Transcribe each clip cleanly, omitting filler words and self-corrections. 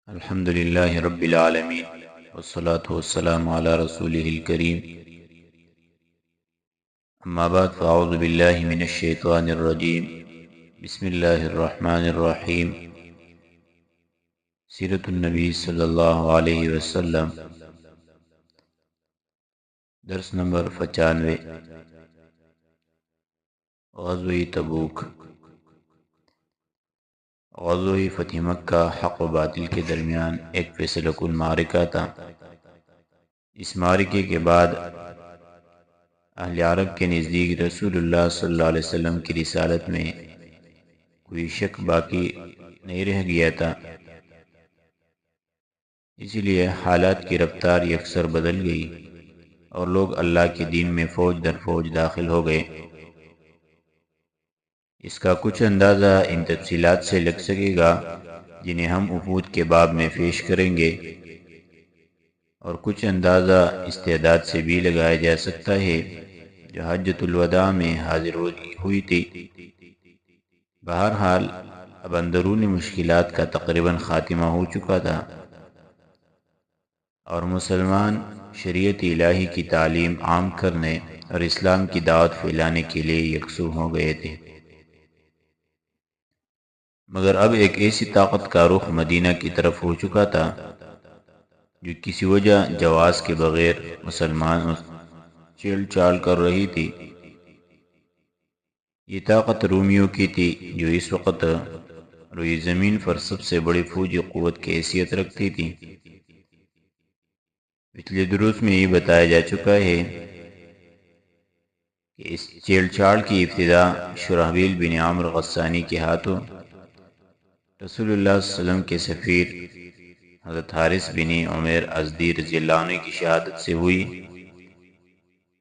الحمد لله رب العالمين والصلاة والسلام على رسوله الكريم أما بعد فأعوذ بالله من الشيطان الرجيم بسم الله الرحمن الرحيم سیرت النبی صلی اللہ علیہ وسلم درس نمبر 95 غزوہ تبوک غزوہ فتح مکہ حق و باطل کے درمیان ایک فیصلہ کن معرکہ تھا۔ اس معرکے کے بعد اہل عرب کے نزدیک رسول اللہ صلی اللہ علیہ وسلم کی رسالت میں کوئی شک باقی نہیں رہ گیا تھا، اسی لیے حالات کی رفتار یکسر بدل گئی اور لوگ اللہ کے دین میں فوج در فوج داخل ہو گئے۔ اس کا کچھ اندازہ ان تفصیلات سے لگ سکے گا جنہیں ہم وفود کے باب میں پیش کریں گے، اور کچھ اندازہ استعداد سے بھی لگایا جا سکتا ہے جو حجۃ الوداع میں حاضر ہوئی تھی۔ بہرحال اب اندرونی مشکلات کا تقریباً خاتمہ ہو چکا تھا اور مسلمان شریعت الہی کی تعلیم عام کرنے اور اسلام کی دعوت پھیلانے کے لیے یکسو ہو گئے تھے، مگر اب ایک ایسی طاقت کا رخ مدینہ کی طرف ہو چکا تھا جو کسی وجہ جواز کے بغیر مسلمان چیل چال کر رہی تھی۔ یہ طاقت رومیوں کی تھی جو اس وقت روئی زمین پر سب سے بڑی فوجی قوت کی حیثیت رکھتی تھی۔ پچھلے دروس میں یہ بتایا جا چکا ہے کہ اس چیل چال کی ابتدا شرحبیل بن عامر غسانی کے ہاتھوں رسول اللہ صلی اللہ علیہ وسلم کے سفیر حضرت حارث بن عمیر ازدی رضی اللہ عنہ کی شہادت سے ہوئی،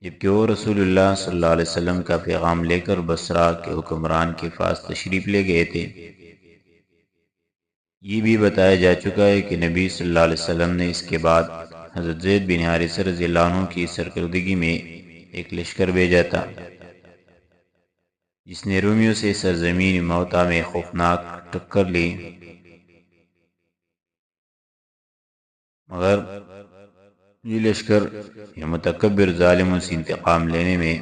جبکہ وہ رسول اللہ صلی اللہ علیہ وسلم کا پیغام لے کر بصرہ کے حکمران کے پاس تشریف لے گئے تھے۔ یہ بھی بتایا جا چکا ہے کہ نبی صلی اللہ علیہ وسلم نے اس کے بعد حضرت زید بن حارثہ رضی اللہ عنہ کی سرکردگی میں ایک لشکر بھیجا تھا جس نے رومیوں سے سرزمین موتا میں خوفناک ٹکر لی، مگر یہ لشکر یہ متکبر ظالموں سے انتقام لینے میں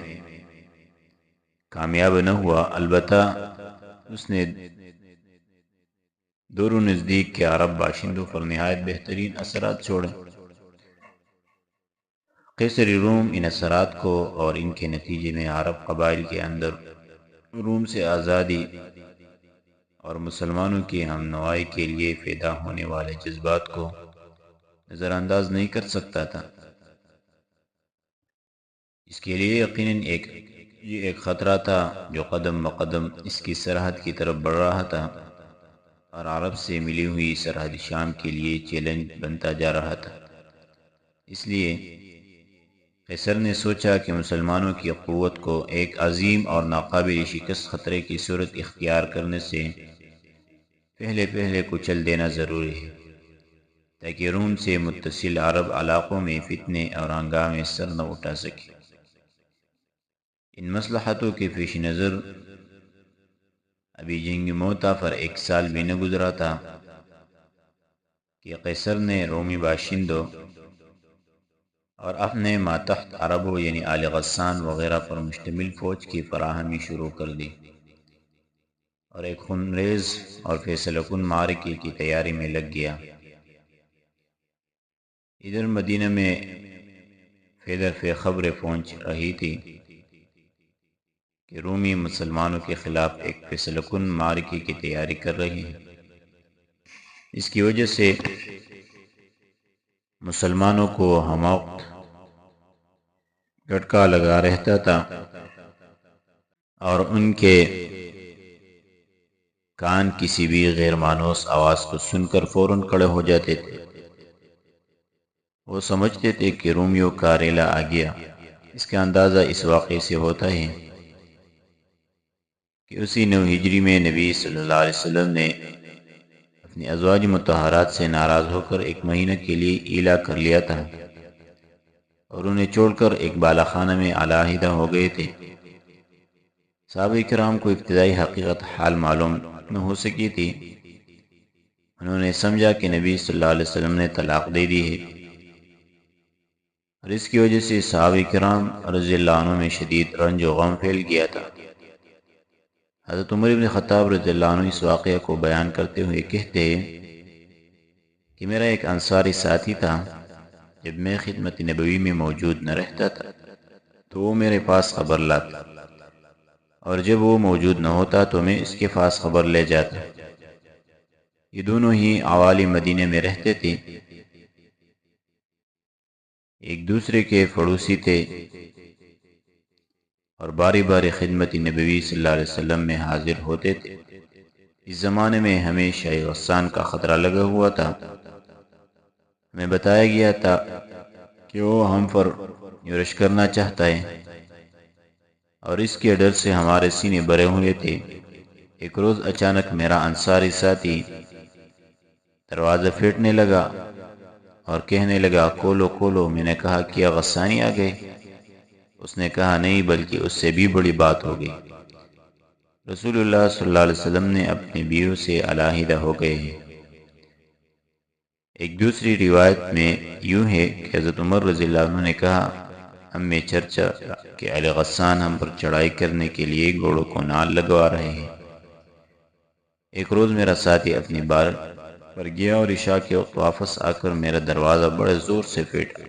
کامیاب نہ ہوا، البتہ اس نے دور و نزدیک کے عرب باشندوں پر نہایت بہترین اثرات چھوڑے۔ قیصر روم ان اثرات کو اور ان کے نتیجے میں عرب قبائل کے اندر روم سے آزادی اور مسلمانوں کی ہم نوائی کے لیے پیدا ہونے والے جذبات کو نظر انداز نہیں کر سکتا تھا۔ اس کے لیے یقیناً یہ ایک خطرہ تھا جو قدم بقدم اس کی سرحد کی طرف بڑھ رہا تھا اور عرب سے ملی ہوئی سرحد شام کے لیے چیلنج بنتا جا رہا تھا۔ اس لیے قیصر نے سوچا کہ مسلمانوں کی قوت کو ایک عظیم اور ناقابل شکست خطرے کی صورت اختیار کرنے سے پہلے کچل دینا ضروری ہے، تاکہ روم سے متصل عرب علاقوں میں فتنے اور ہنگامے سر نہ اٹھا سکے۔ ان مصلحتوں کے پیش نظر ابھی جنگ موتا پر 1 سال بھی نہ گزرا تھا کہ قیصر نے رومی باشندوں اور اپنے ماتحت عربوں یعنی آل غسان وغیرہ پر مشتمل فوج کی فراہمی شروع کر دی اور ایک خونریز اور فیصلہ کن معرکے کی تیاری میں لگ گیا۔ ادھر مدینہ میں فے خبریں پہنچ رہی تھی کہ رومی مسلمانوں کے خلاف ایک فیصلہ کن معرکے کی تیاری کر رہے ہیں۔ اس کی وجہ سے مسلمانوں کو ہم وقت جھٹکا لگا رہتا تھا اور ان کے کان کسی بھی غیر مانوس آواز کو سن کر فوراً کھڑے ہو جاتے تھے۔ وہ سمجھتے تھے کہ رومیوں کا ریلا آ گیا۔ اس کا اندازہ اس واقعے سے ہوتا ہے کہ اسی 9 ہجری میں نبی صلی اللہ علیہ وسلم نے اپنی ازواج مطہرات سے ناراض ہو کر 1 مہینہ کے لیے ایلا کر لیا تھا اور انہیں چھوڑ کر ایک بالا خانہ میں علیحدہ ہو گئے تھے۔ صحابہ کرام کو ابتدائی حقیقت حال معلوم نہ ہو سکی تھی، انہوں نے سمجھا کہ نبی صلی اللہ علیہ وسلم نے طلاق دے دی ہے، اور اس کی وجہ سے صحابہ کرام رضی اللہ عنہ میں شدید رنج و غم پھیل گیا تھا۔ حضرت عمر بن خطاب رضی اللہ عنہ اس واقعہ کو بیان کرتے ہوئے کہتے ہیں کہ میرا ایک انصاری ساتھی تھا، جب میں خدمت نبوی میں موجود نہ رہتا تھا تو وہ میرے پاس خبر لاتا، اور جب وہ موجود نہ ہوتا تو میں اس کے پاس خبر لے جاتا۔ یہ دونوں ہی عوالی مدینے میں رہتے تھے، ایک دوسرے کے پڑوسی تھے، اور باری باری خدمت نبوی صلی اللہ علیہ وسلم میں حاضر ہوتے تھے۔ اس زمانے میں ہمیں شہ غسان کا خطرہ لگا ہوا تھا۔ ہمیں بتایا گیا تھا کہ وہ ہم پر یورش کرنا چاہتا ہے، اور اس کے ڈر سے ہمارے سینے بھرے ہوئے تھے۔ ایک روز اچانک میرا انصاری ساتھی دروازہ پھیٹنے لگا اور کہنے لگا کھولو کھولو۔ میں نے کہا کیا غسانی آ گئے؟ اس نے کہا نہیں، بلکہ اس سے بھی بڑی بات ہو گئی، رسول اللہ صلی اللہ علیہ وسلم نے اپنی بیوی سے علیحدہ ہو گئے ہیں۔ ایک دوسری روایت میں یوں ہے کہ حضرت عمر رضی اللہ عنہ نے کہا ہم میں چرچا کہ اہل غسان ہم پر چڑھائی کرنے کے لیے گھوڑوں کو نال لگوا رہے ہیں۔ ایک روز میرا ساتھی اپنی بار پر گیا اور عشاء کے وقت واپس آ کر میرا دروازہ بڑے زور سے پیٹا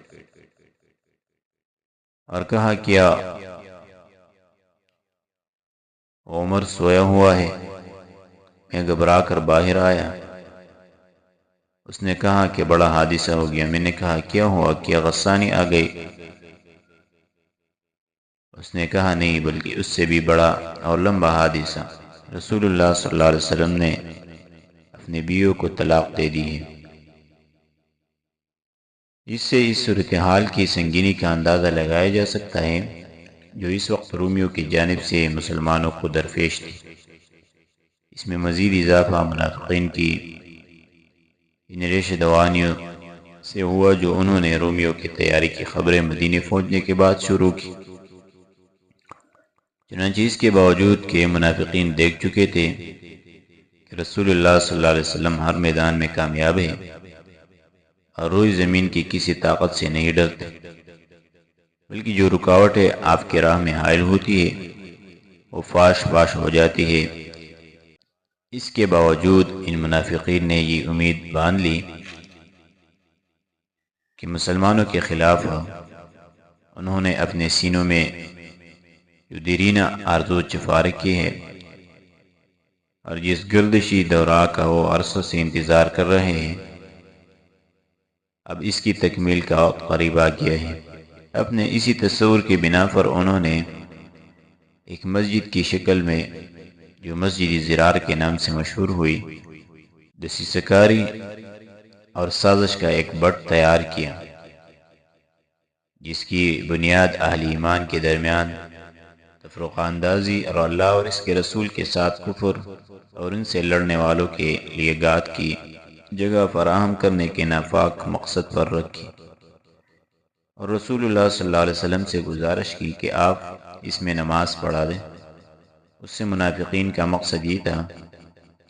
اور کہا کیا عمر سویا ہوا ہے؟ میں گھبرا کر باہر آیا۔ اس نے کہا کہ بڑا حادثہ ہو گیا۔ میں نے کہا کیا ہوا؟ کیا غسانی آ گئی؟ اس نے کہا نہیں، بلکہ اس سے بھی بڑا اور لمبا حادثہ، رسول اللہ صلی اللہ علیہ وسلم نے اپنے بیوی کو طلاق دے دی ہے۔ اس سے اس صورتحال کی سنگینی کا اندازہ لگایا جا سکتا ہے جو اس وقت رومیوں کی جانب سے مسلمانوں کو درپیش تھی۔ اس میں مزید اضافہ منافقین کی ان ریشہ دوانیوں سے ہوا جو انہوں نے رومیوں کی تیاری کی خبریں مدینے پہنچنے کے بعد شروع کی۔ چنانچہ اس کے باوجود کہ منافقین دیکھ چکے تھے کہ رسول اللہ صلی اللہ علیہ وسلم ہر میدان میں کامیاب ہے اور روئی زمین کی کسی طاقت سے نہیں ڈرتے، بلکہ جو رکاوٹیں آپ کی راہ میں حائل ہوتی ہے وہ فاش ہو جاتی ہے۔ اس کے باوجود ان منافقین نے یہ امید باندھ لی کہ مسلمانوں کے خلاف انہوں نے اپنے سینوں میں جو دیرینہ آرزو چفا رکھی ہے اور جس گردشی دورہ کا وہ عرصوں سے انتظار کر رہے ہیں، اب اس کی تکمیل کا وقت قریب آ گیا ہے۔ اپنے اسی تصور کی بنا پر انہوں نے ایک مسجد کی شکل میں جو مسجد زرار کے نام سے مشہور ہوئی، دسیسہ کاری اور سازش کا ایک بٹ تیار کیا، جس کی بنیاد اہل ایمان کے درمیان تفرقہ اندازی اور اللہ اور اس کے رسول کے ساتھ کفر اور ان سے لڑنے والوں کے لیے گات کی جگہ فراہم کرنے کے ناپاک مقصد پر رکھی، اور رسول اللہ صلی اللہ علیہ وسلم سے گزارش کی کہ آپ اس میں نماز پڑھا دیں۔ اس سے منافقین کا مقصد یہ تھا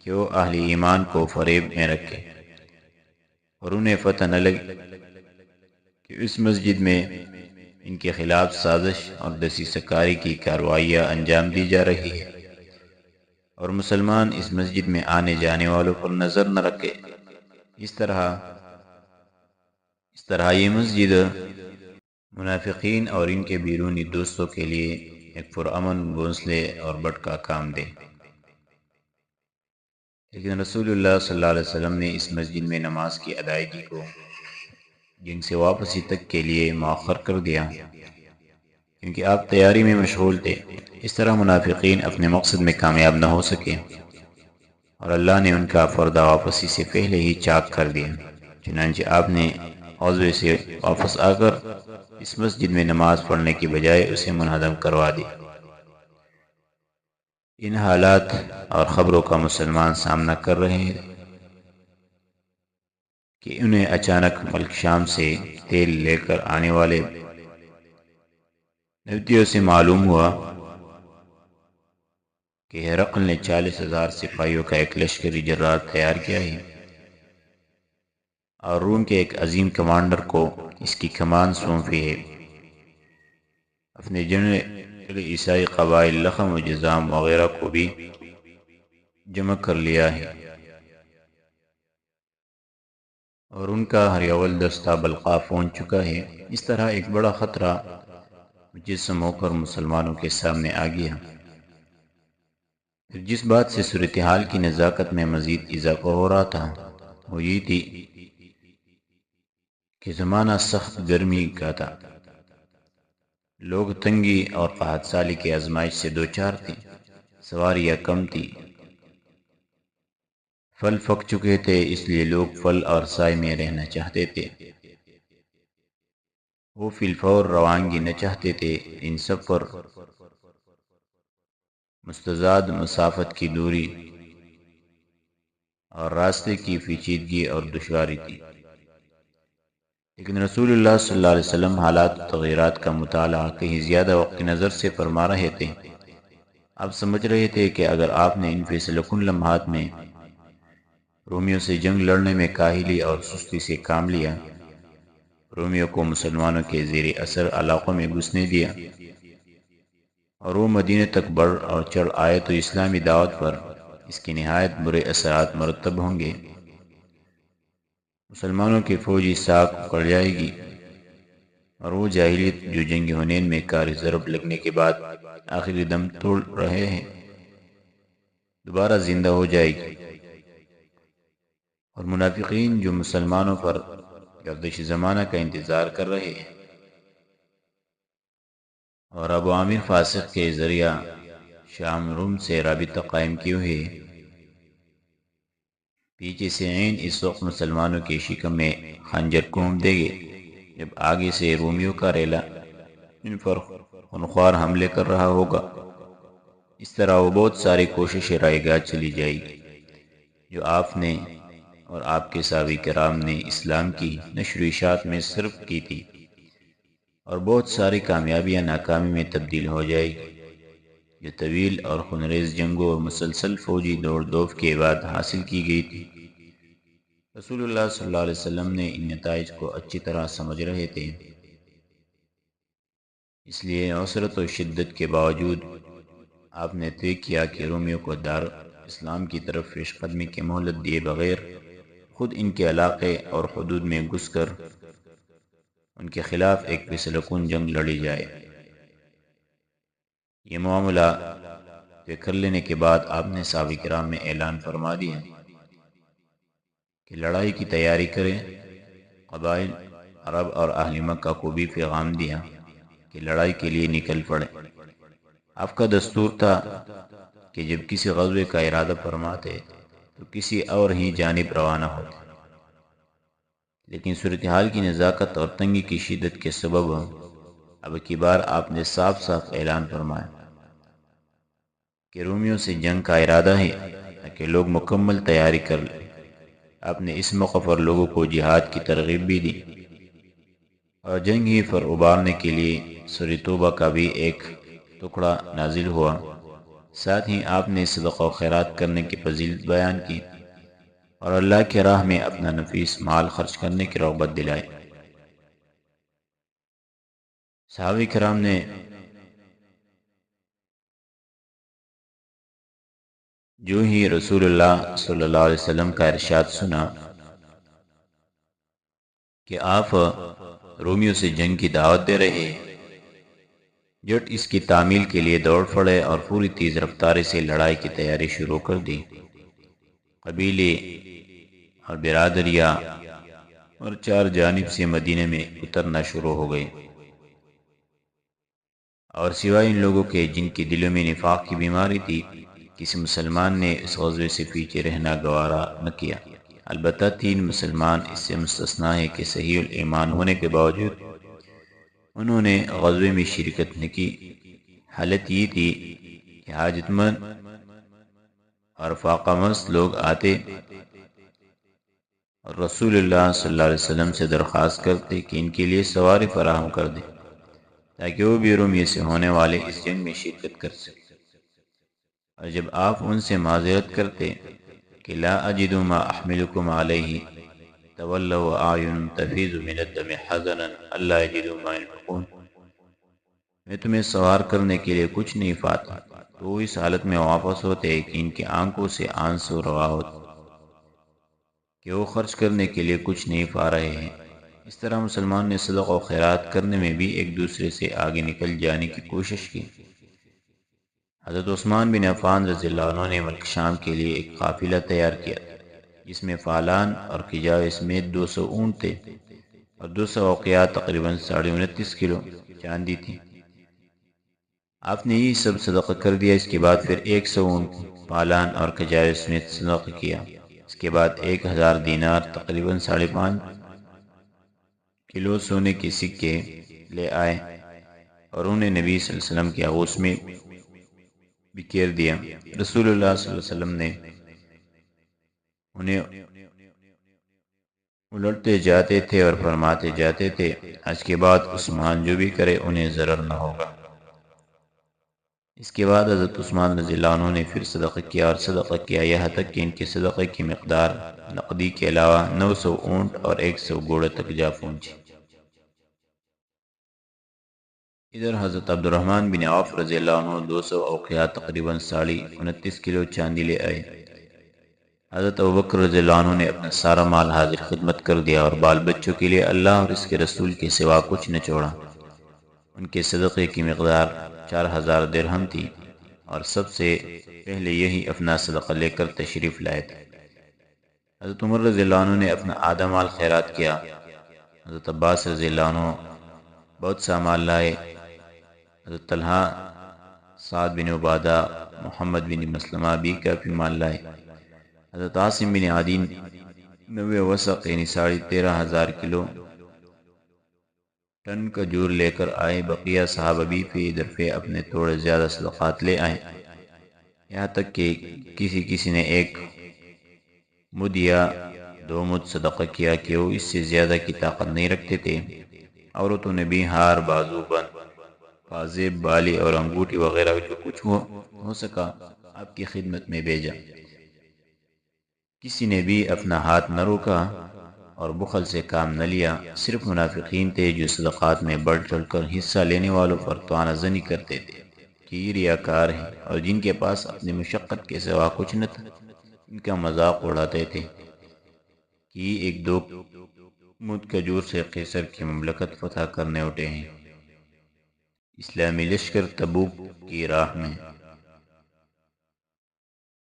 کہ وہ اہل ایمان کو فریب میں رکھے اور انہیں پتہ نہ لگے کہ اس مسجد میں ان کے خلاف سازش اور دسیسہ کاری کی کارروائیاں انجام دی جا رہی ہے، اور مسلمان اس مسجد میں آنے جانے والوں پر نظر نہ رکھے۔ اس طرح یہ مسجد منافقین اور ان کے بیرونی دوستوں کے لیے ایک پرامن گھونسلے اور بٹ کا کام دے، لیکن رسول اللہ صلی اللہ علیہ وسلم نے اس مسجد میں نماز کی ادائیگی کو جن سے واپسی تک کے لیے مؤخر کر دیا، کیونکہ آپ تیاری میں مشغول تھے۔ اس طرح منافقین اپنے مقصد میں کامیاب نہ ہو سکے اور اللہ نے ان کا پردہ واپسی سے پہلے ہی چاک کر دیا۔ چنانچہ آپ نے عضوے سے واپس آ کر اس مسجد میں نماز پڑھنے کی بجائے اسے منہدم کروا دی۔ ان حالات اور خبروں کا مسلمان سامنا کر رہے ہیں کہ انہیں اچانک ملک شام سے تیل لے کر آنے والے نبتیوں سے معلوم ہوا کہ ہرقل نے 40,000 سپاہیوں کا ایک لشکری جرار تیار کیا ہے اور روم کے ایک عظیم کمانڈر کو اس کی کمان سونپی ہے۔ اپنے جنرل عیسائی قبائل لخم و جذام وغیرہ کو بھی جمع کر لیا ہے اور ان کا ہر اول دستہ بلقا پہنچ چکا ہے۔ اس طرح ایک بڑا خطرہ مجسم ہو کر مسلمانوں کے سامنے آ گیا۔ پھر جس بات سے صورتحال کی نزاکت میں مزید اضافہ ہو رہا تھا وہ یہ تھی کہ زمانہ سخت گرمی کا تھا، لوگ تنگی اور قحط سالی کے آزمائش سے دوچار تھے، سواریاں کم تھی، پھل پک چکے تھے، اس لیے لوگ پھل اور سائے میں رہنا چاہتے تھے۔ وہ فی الفور روانگی نہ چاہتے تھے۔ ان سب پر مستزاد مسافت کی دوری اور راستے کی پیچیدگی اور دشواری تھی، لیکن رسول اللہ صلی اللہ علیہ وسلم حالات و تغیرات کا مطالعہ کہیں زیادہ وقت نظر سے فرما رہے تھے۔ آپ سمجھ رہے تھے کہ اگر آپ نے ان فیصلہ کن لمحات میں رومیوں سے جنگ لڑنے میں کاہلی اور سستی سے کام لیا، رومیوں کو مسلمانوں کے زیر اثر علاقوں میں گھسنے دیا اور وہ مدینے تک بڑھ اور چڑھ آئے تو اسلامی دعوت پر اس کی نہایت برے اثرات مرتب ہوں گے۔ مسلمانوں کی فوجی ساکھ اکھڑ جائے گی اور وہ جاہلیت جو جنگ حنین میں کار ضرب لگنے کے بعد آخری دم توڑ رہے ہیں دوبارہ زندہ ہو جائے گی، اور منافقین جو مسلمانوں پر گردش زمانہ کا انتظار کر رہے ہیں اور ابو عامر فاسق کے ذریعہ شام روم سے رابطہ قائم کیے ہوئے پیچھے سے عین اس وقت مسلمانوں کے شکم میں خنجر گھونپ دے گے جب آگے سے رومیوں کا ریلا ان پر خونخوار حملے کر رہا ہوگا۔ اس طرح وہ بہت ساری کوششیں رائے گاہ چلی جائے گی جو آپ نے اور آپ کے صحابہ کرام نے اسلام کی نشر و اشاعت میں صرف کی تھی، اور بہت ساری کامیابیاں ناکامی میں تبدیل ہو جائے گی جو طویل اور خونریز جنگوں اور مسلسل فوجی دوڑ دوف کے بعد حاصل کی گئی تھی۔ رسول اللہ صلی اللہ علیہ وسلم نے ان نتائج کو اچھی طرح سمجھ رہے تھے، اس لیے عسرت و شدت کے باوجود آپ نے طے کیا کہ رومیوں کو دار اسلام کی طرف پیش قدمی کی مہلت دیے بغیر خود ان کے علاقے اور حدود میں گھس کر ان کے خلاف ایک فیصلہ کن جنگ لڑی جائے۔ یہ معاملہ طے کر لینے کے بعد آپ نے صحابہ کرام میں اعلان فرما دیا کہ لڑائی کی تیاری کریں۔ قبائل عرب اور اہل مکہ کو بھی پیغام دیا کہ لڑائی کے لیے نکل پڑے۔ آپ کا دستور تھا کہ جب کسی غزوے کا ارادہ فرماتے تو کسی اور ہی جانب روانہ ہوتے، لیکن صورتحال کی نزاکت اور تنگی کی شدت کے سبب اب کی بار آپ نے صاف صاف اعلان فرمایا کہ رومیوں سے جنگ کا ارادہ ہے تاکہ لوگ مکمل تیاری کر لیں۔ آپ نے اس موقع پر لوگوں کو جہاد کی ترغیب بھی دی اور جنگ ہی پر ابھارنے کے لیے سورہ توبہ کا بھی ایک ٹکڑا نازل ہوا۔ ساتھ ہی آپ نے صدقہ و خیرات کرنے کی فضیلت بیان کی اور اللہ کی راہ میں اپنا نفیس مال خرچ کرنے کی رغبت دلائی۔ صحابہ کرام نے جو ہی رسول اللہ صلی اللہ علیہ وسلم کا ارشاد سنا کہ آپ رومیوں سے جنگ کی دعوت دے رہے ہیں، جٹ اس کی تعمیل کے لیے دوڑ پڑے اور پوری تیز رفتاری سے لڑائی کی تیاری شروع کر دی۔ قبیلے اور برادریاں اور چار جانب سے مدینے میں اترنا شروع ہو گئے، اور سوائے ان لوگوں کے جن کے دلوں میں نفاق کی بیماری تھی کسی مسلمان نے اس غزوے سے پیچھے رہنا گوارا نہ کیا۔ البتہ 3 مسلمان اس سے مستثنیٰ ہیں کہ صحیح الایمان ہونے کے باوجود انہوں نے غزوے میں شرکت نہ کی۔ حالت یہ تھی کہ حاجت مند اور فاقہ مست لوگ آتے اور رسول اللہ صلی اللہ علیہ وسلم سے درخواست کرتے کہ ان کے لیے سواری فراہم کر دیں تاکہ وہ بھی رومیوں سے ہونے والے اس جنگ میں شرکت کر سکیں، اور جب آپ ان سے معذرت کرتے کہ لا اجد ما احملکم علیہ تولوا وأعين تفيض من الدم حزنا ألا يجدوا ما ينفقون، میں تمہیں سوار کرنے کے لیے کچھ نہیں پاتا، تو وہ اس حالت میں واپس ہوتے کہ ان کی آنکھوں سے آنسو روا ہوتے کہ وہ خرچ کرنے کے لیے کچھ نہیں پا رہے ہیں۔ اس طرح مسلمان نے صدقہ و خیرات کرنے میں بھی ایک دوسرے سے آگے نکل جانے کی کوشش کی۔ حضرت عثمان بن عفان رضی اللہ عنہ نے ملک شام کے لیے ایک قافلہ تیار کیا تھا، جس میں فالان اور کجاوے سمیت 200 اونٹ تھے اور 200 اوقیات تقریباً 29.5 کلو چاندی تھی۔ آپ نے یہ سب صدقہ کر دیا۔ اس کے بعد پھر 100 اونٹ فالان اور کجاوے سمیت صدقہ کیا۔ اس کے بعد 1000 دینار تقریباً 5.5 کلو سونے کے سکے لے آئے اور انہیں نبی صلی اللہ علیہ وسلم کے آغوش میں بکھیر دیا۔ رسول اللہ صلی اللہ علیہ وسلم نے انہیں الٹتے جاتے تھے اور فرماتے جاتے تھے، آج کے بعد عثمان جو بھی کرے انہیں ضرر نہ ہوگا۔ اس کے بعد حضرت عثمان رضی اللہ عنہ نے پھر صدقہ کیا اور صدقہ کیا، یہاں تک کہ ان کے صدقے کی مقدار نقدی کے علاوہ 900 اونٹ اور 100 گھوڑے تک جا پہنچی۔ ادھر حضرت عبد الرحمن بن عوف رضی اللہ عنہ 200 اوقیات تقریباً 29.5 کلو چاندی لے آئے۔ حضرت ابوبکر رضی اللہ عنہ نے اپنا سارا مال حاضر خدمت کر دیا اور بال بچوں کے لیے اللہ اور اس کے رسول کے سوا کچھ نہ چھوڑا۔ ان کے صدقے کی مقدار 4000 درہم تھی اور سب سے پہلے یہی اپنا صدقہ لے کر تشریف لائے تھے۔ حضرت عمر رضی اللہ عنہ نے اپنا آدھا مال خیرات کیا۔ حضرت عباس رضی اللہ عنہ بہت سا مال لائے۔ حضرت طلحہ، سعد بن عبادہ، محمد بن مسلمہ بھی کافی مال لائے۔ حضرت عاصم بن عدی 90 وسق یعنی 13.5 کلو ٹن کھجور لے کر آئے۔ بقیہ صحابہ بھی فی درفے اپنے تھوڑے زیادہ صدقات لے آئے، یہاں تک کہ کسی نے 1 مد یا 2 مد صدقہ کیا کہ وہ اس سے زیادہ کی طاقت نہیں رکھتے تھے۔ عورتوں نے بھی ہار، بازو بند، پازیب، بالی اور انگوٹھی وغیرہ جو کچھ ہو سکا آپ کی خدمت میں بھیجا۔ کسی نے بھی اپنا ہاتھ نہ روکا اور بخل سے کام نہ لیا۔ صرف منافقین تھے جو صدقات میں بڑھ چڑھ کر حصہ لینے والوں پر طعنہ زنی کرتے تھے کہ یہ ریاکار ہیں، اور جن کے پاس اپنی مشقت کے سوا کچھ نہ تھا ان کا مذاق اڑاتے تھے کہ یہ 1-2 مد کھجور سے قیصر کی مملکت فتح کرنے اٹھے ہیں۔ اسلامی لشکر تبوک کی راہ میں